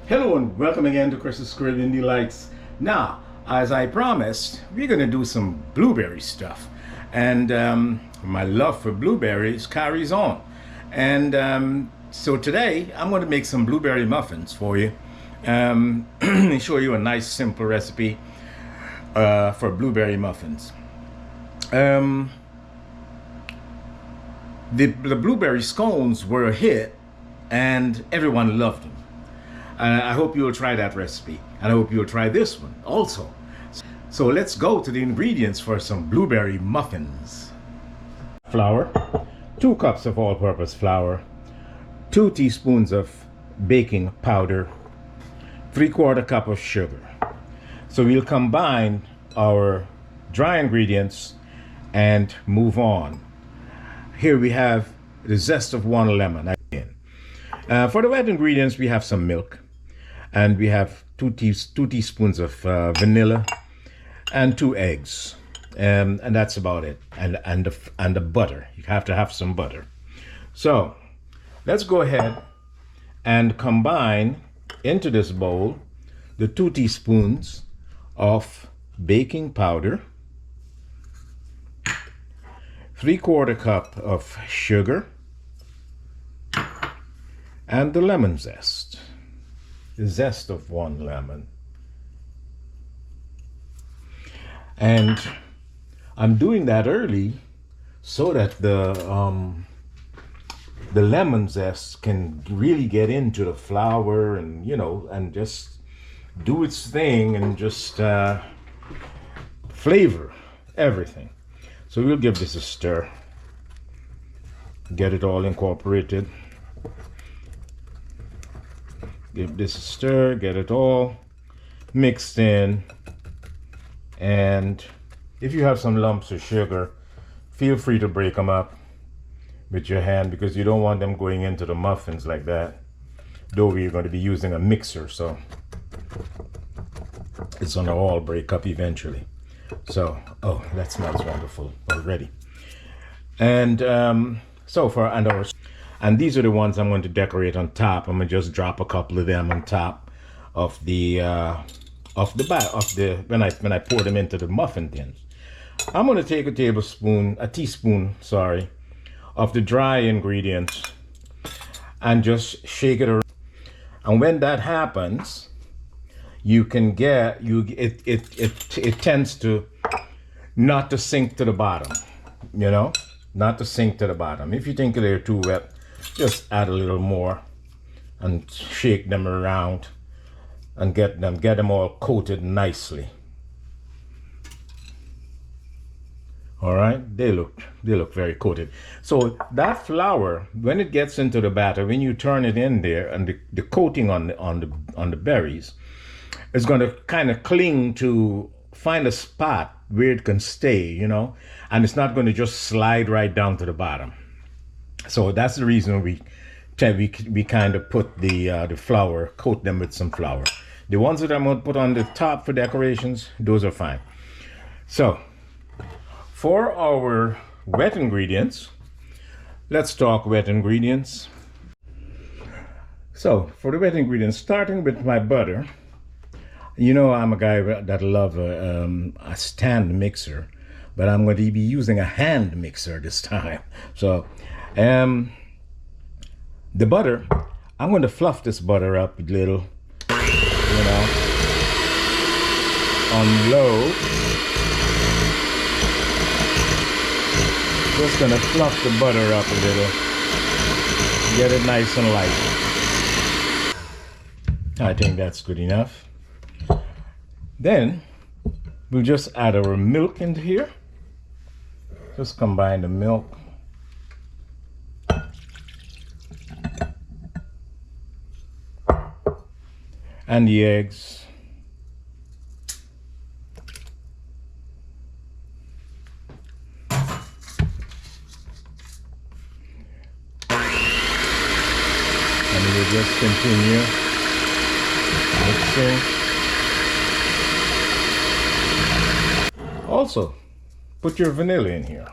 Hello and welcome again to Chris's Caribbean Delights. Now, as I promised, we're going to do some blueberry stuff. And my love for blueberries carries on. And so today, I'm going to make some blueberry muffins for you. Show you a nice simple recipe for blueberry muffins. The blueberry scones were a hit and everyone loved them. I hope you'll try that recipe, and I hope you'll try this one also. So let's go to the ingredients for some blueberry muffins. Flour, 2 cups of all-purpose flour, 2 teaspoons of baking powder, 3/4 cup of sugar. So we'll combine our dry ingredients and move on. Here we have the zest of 1 lemon. For the wet ingredients, we have some milk, and we have 2 teaspoons of vanilla and 2 eggs, and that's about it. And the butter. You have to have some butter. So let's go ahead and combine into this bowl the 2 teaspoons of baking powder, 3/4 cup of sugar, and the lemon zest. The zest of 1 lemon. And I'm doing that early so that the lemon zest can really get into the flour and, you know, and just do its thing and just flavor everything. So we'll give this a stir. Get it all incorporated. Give this a stir, get it all mixed in. And if you have some lumps of sugar, feel free to break them up with your hand, because you don't want them going into the muffins like that. Though we're going to be using a mixer, so it's going to all break up eventually. So, oh, that smells wonderful already. And and these are the ones I'm going to decorate on top. I'm going to just drop a couple of them on top of when I pour them into the muffin tins. I'm going to take a teaspoon, of the dry ingredients and just shake it around. And when that happens, you can get it tends to not to sink to the bottom, you know, not to sink to the bottom. If you think they're too wet, just add a little more and shake them around and get them all coated nicely. All right, they look very coated. So that flour, when it gets into the batter, when you turn it in there, and the coating on the berries is going to kind of cling to find a spot where it can stay, you know, and it's not going to just slide right down to the bottom. So that's the reason we kind of put the flour, coat them with some flour. The ones that I'm going to put on the top for decorations, those are fine. So for our wet ingredients, let's talk wet ingredients. So for the wet ingredients, starting with my butter, you know I'm a guy that love a stand mixer, but I'm going to be using a hand mixer this time. So the butter, I'm going to fluff this butter up a little, you know, on low. Just going to fluff the butter up a little, get it nice and light. I think that's good enough. Then we'll just add our milk into here. Just combine the milk. And the eggs. And we'll just continue mixing. Also, put your vanilla in here.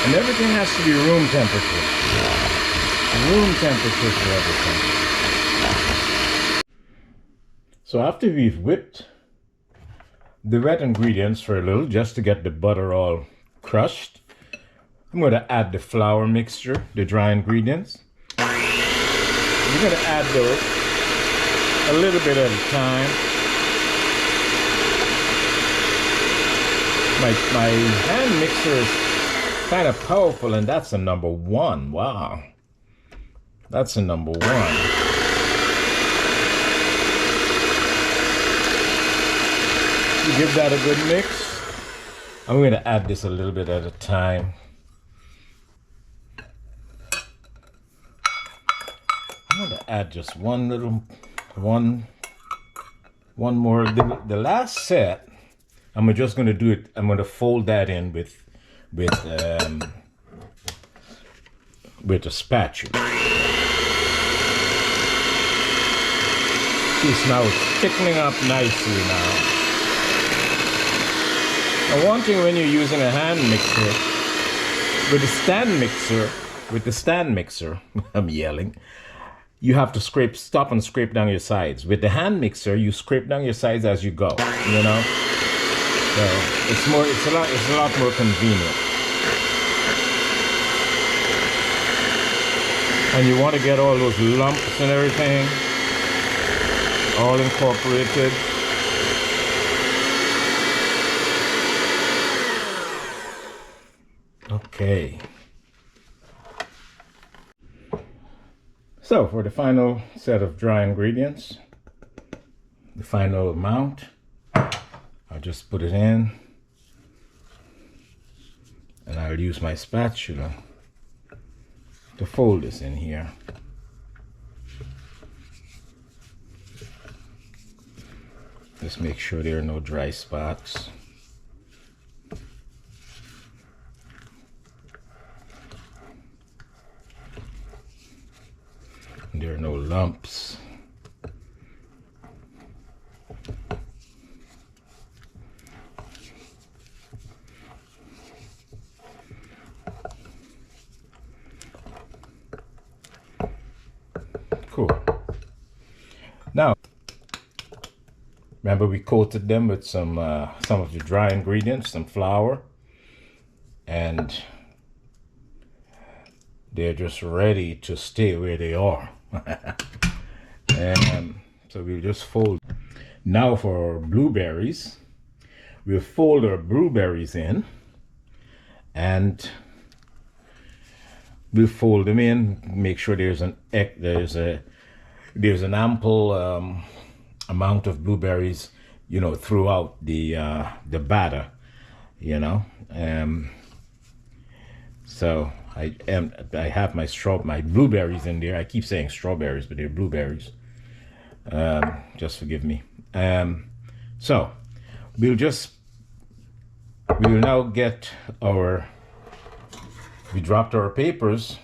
And everything has to be room temperature. Room temperature for everything. So after we've whipped the wet ingredients for a little, just to get the butter all crushed, I'm going to add the flour mixture, the dry ingredients. We're going to add those a little bit at a time. My hand mixer is kind of powerful, and that's a number 1. Wow. That's a number 1. You give that a good mix. I'm going to add this a little bit at a time. I'm going to add just one more. The last set, I'm just going to do it. I'm going to fold that in with a spatula. See, now it's thickening up nicely now. Now, one thing when you're using a hand mixer, with the stand mixer, I'm yelling, you have to stop and scrape down your sides. With the hand mixer, you scrape down your sides as you go, you know? So it's a lot more convenient. And you want to get all those lumps and everything all incorporated. Okay. So for the final set of dry ingredients, the final amount, I'll just put it in, and I'll use my spatula to fold this in here. Just make sure there are no dry spots. There are no lumps. Cool. Now, remember we coated them with some of the dry ingredients, some flour, and they're just ready to stay where they are. And so we'll just fold. Now for our blueberries, we'll fold our blueberries in, and we'll fold them in. Make sure there's an ample amount of blueberries, you know, throughout the batter, you know. So I have my blueberries in there. I keep saying strawberries, but they're blueberries. Just forgive me. So we'll now get we dropped our papers,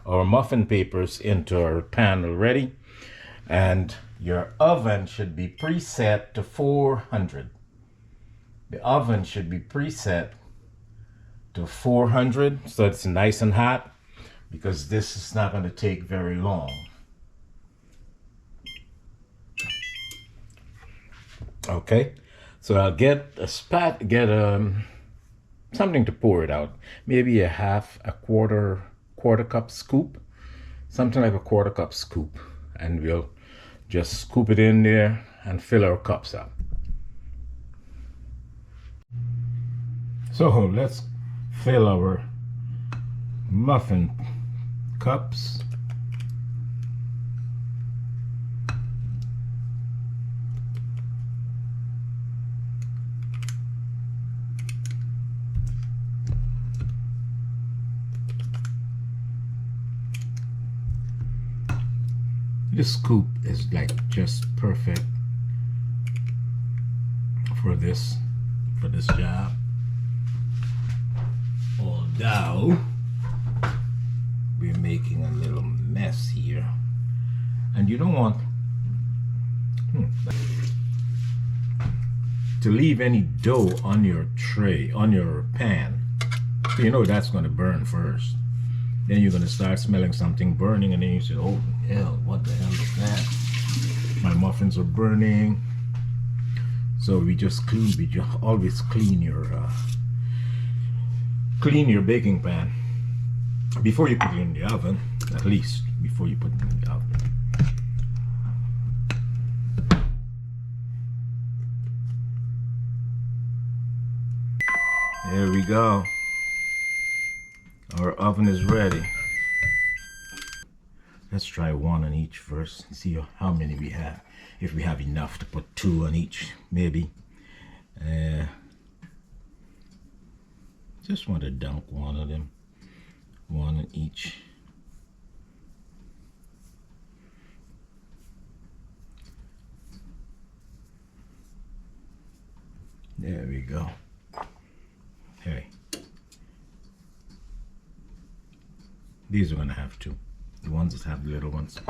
our muffin papers, into our pan already, and your oven should be preset to 400. The oven should be preset to 400, so it's nice and hot, because this is not going to take very long. Okay, so I'll get something to pour it out. Maybe a quarter cup scoop, something like a quarter cup scoop, and we'll just scoop it in there and fill our cups up. So let's fill our muffin cups. This scoop is like just perfect for this job. Although we're making a little mess here, and you don't want to leave any dough on your tray, on your pan. So you know that's going to burn first. Then you're going to start smelling something burning, and then you say, oh hell, what the hell is that? My muffins are burning. So we just always clean your baking pan before you put it in the oven, at least before you put it in the oven. There we go. Our oven is ready. Let's try one on each first and see how many we have. If we have enough to put 2 on each, maybe. Just want to dunk one of them. 1 on each. There we go. Okay. These are gonna have 2. The ones that have the little ones.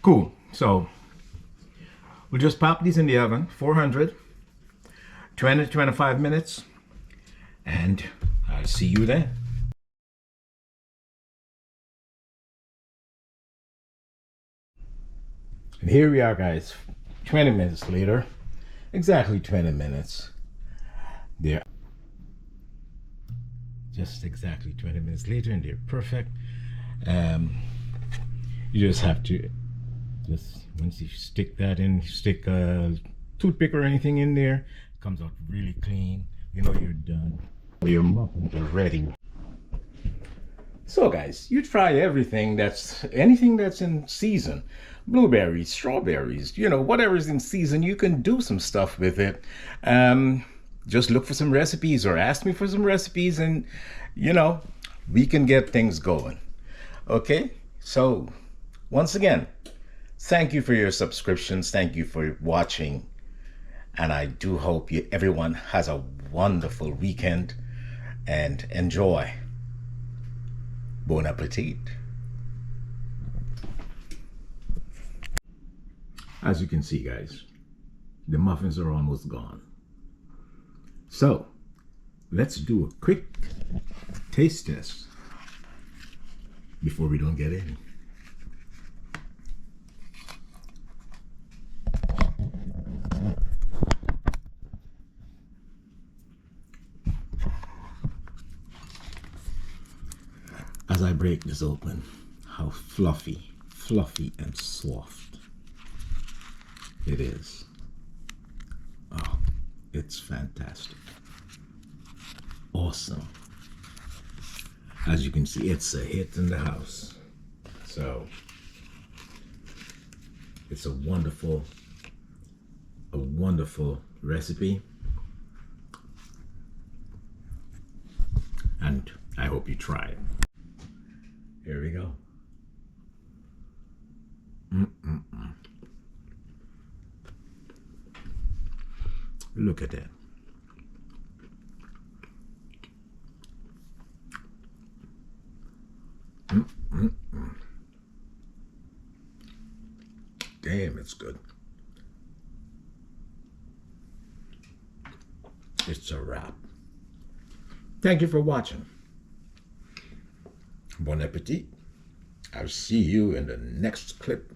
Cool. So we'll just pop these in the oven, 400, 20 to 25 minutes, and I'll see you then. And here we are, guys, 20 minutes later, exactly 20 minutes. They're just exactly 20 minutes later, and they're perfect. You just have to, once you stick that in, stick a toothpick or anything in there, it comes out really clean. You know you're done. Your muffins are ready. So guys, you try anything that's in season. Blueberries, strawberries, you know, whatever's in season, you can do some stuff with it. Just look for some recipes or ask me for some recipes, and you know, we can get things going. Okay, so once again, thank you for your subscriptions, thank you for watching, and I do hope everyone has a wonderful weekend and enjoy. Bon appetit. As you can see, guys, the muffins are almost gone. So let's do a quick taste test before we don't get any. As I break this open, how fluffy and soft it is. Oh, it's fantastic. Awesome. As you can see, it's a hit in the house. So it's a wonderful recipe, and I hope you try it. Here we go. Look at that. Damn, it's good. It's a wrap. Thank you for watching. Bon appetit. I'll see you in the next clip.